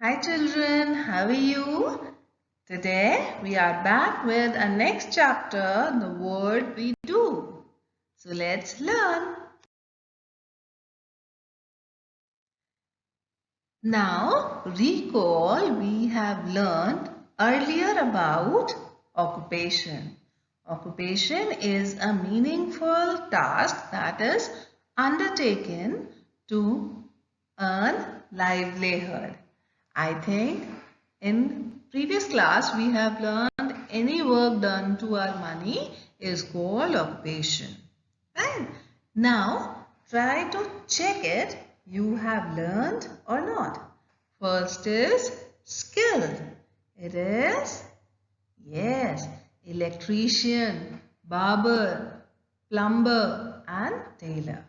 Hi children, how are you? Today we are back with our next chapter, the word we do. So let's learn. Now recall we have learned earlier about occupation. Occupation is a meaningful task that is undertaken to earn livelihood. I think in previous class we have learned any work done to earn money is called occupation. Right? Now try to check it you have learned or not. First is skilled. It is, yes, electrician, barber, plumber and tailor.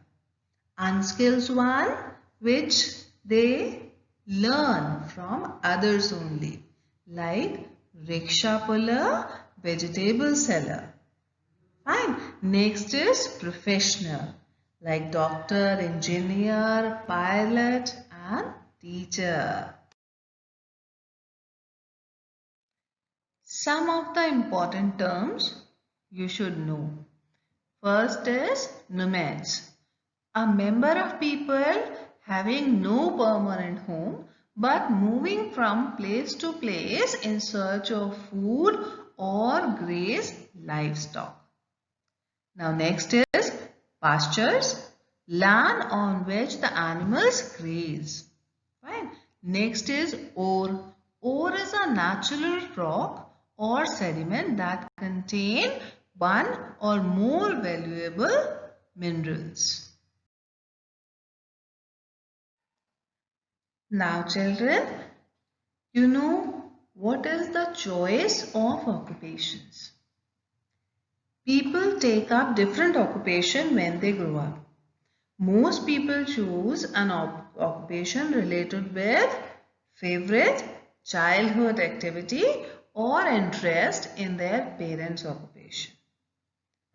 Unskilled one which they learn from others only, like rickshaw puller, vegetable seller. Fine. Next is professional, like doctor, engineer, pilot and teacher. Some of the important terms you should know. First is nomads, a member of people having no permanent home but moving from place to place in search of food or graze livestock. Now next is pastures, land on which the animals graze. Fine. Next is ore. Ore is a natural rock or sediment that contain one or more valuable minerals. Now children, you know what is the choice of occupations. People take up different occupation when they grow up. Most people choose an occupation related with favorite childhood activity or interest in their parents' occupation.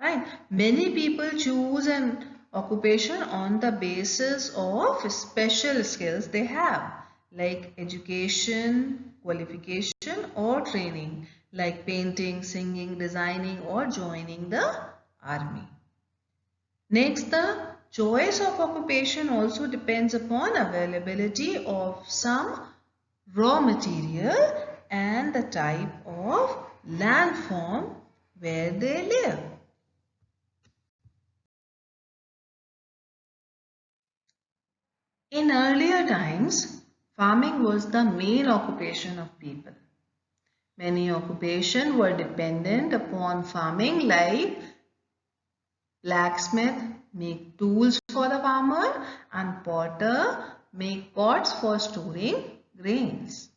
Right? Many people choose an occupation on the basis of special skills they have, like education, qualification or training, like painting, singing, designing or joining the army. Next, the choice of occupation also depends upon availability of some raw material and the type of land form where they live. In earlier times, farming was the main occupation of people. Many occupations were dependent upon farming, like blacksmith make tools for the farmer and potter make pots for storing grains.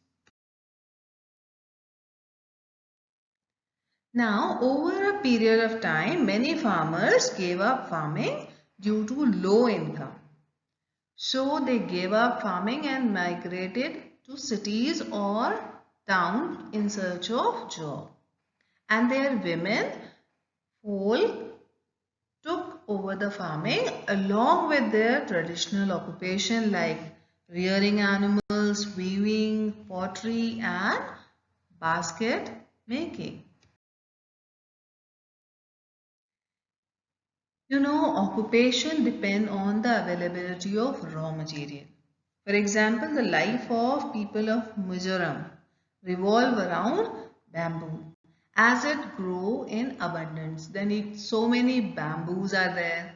Now, over a period of time, many farmers gave up farming due to low income. So they gave up farming and migrated to cities or towns in search of job. And their women folk took over the farming along with their traditional occupation like rearing animals, weaving, pottery and basket making. You know, occupation depend on the availability of raw material. For example, the life of people of Mizoram revolve around bamboo. As it grow in abundance, then so many bamboos are there.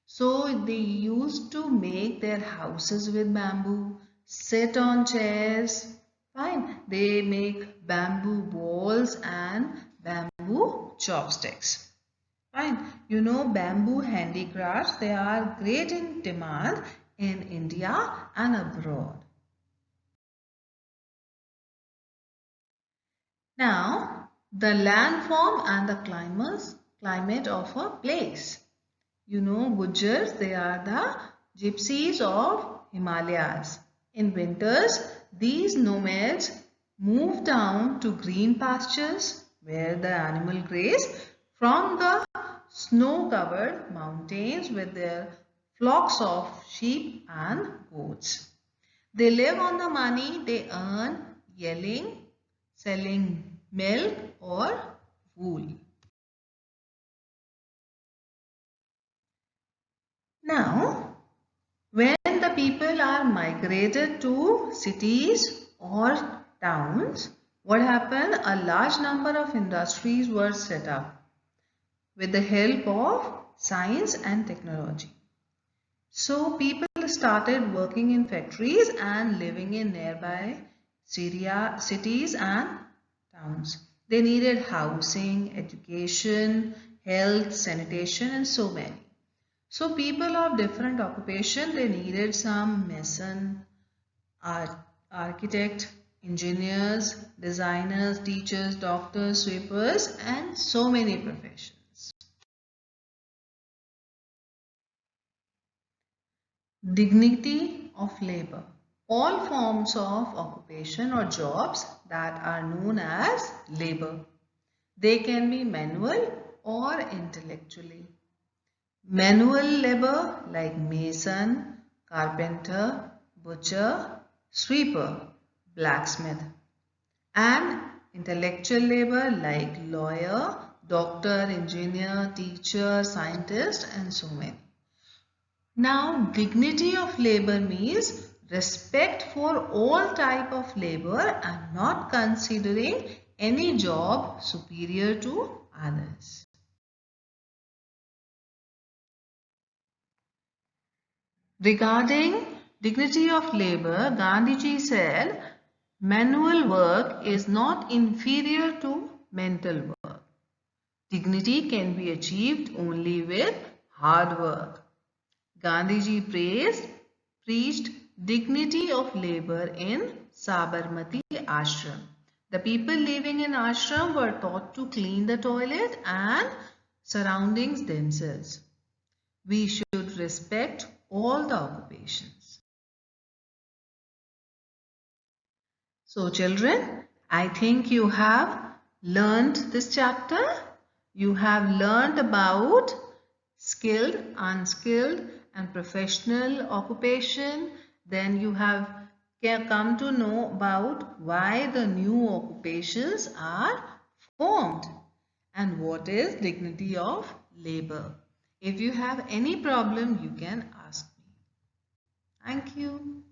So they used to make their houses with bamboo, sit on chairs. Fine. They make bamboo balls and bamboo chopsticks. Fine. You know, bamboo handicrafts, they are great in demand in India and abroad. Now, the landform and the climate of a place. You know, Gujars, they are the gypsies of Himalayas. In winters, these nomads move down to green pastures where the animal graze from the snow-covered mountains with their flocks of sheep and goats. They live on the money they earn yelling, selling milk or wool. Now, when the people are migrated to cities or towns, what happened? A large number of industries were set up with the help of science and technology. So people started working in factories and living in nearby cities and towns. They needed housing, education, health, sanitation and so many. So people of different occupation, they needed some mason, architect, engineers, designers, teachers, doctors, sweepers and so many professions. Dignity of labor. All forms of occupation or jobs that are known as labor. They can be manual or intellectually. Manual labor like mason, carpenter, butcher, sweeper, blacksmith. And intellectual labor like lawyer, doctor, engineer, teacher, scientist and so many. Now, dignity of labor means respect for all type of labor and not considering any job superior to others. Regarding dignity of labor, Gandhiji said, manual work is not inferior to mental work. Dignity can be achieved only with hard work. Gandhiji preached dignity of labor in Sabarmati Ashram. The people living in ashram were taught to clean the toilet and surroundings themselves. We should respect all the occupations. So children, I think you have learned this chapter. You have learned about skilled, unskilled and professional occupation. Then you have come to know about why the new occupations are formed and what is dignity of labor. If you have any problem, you can ask me. Thank you.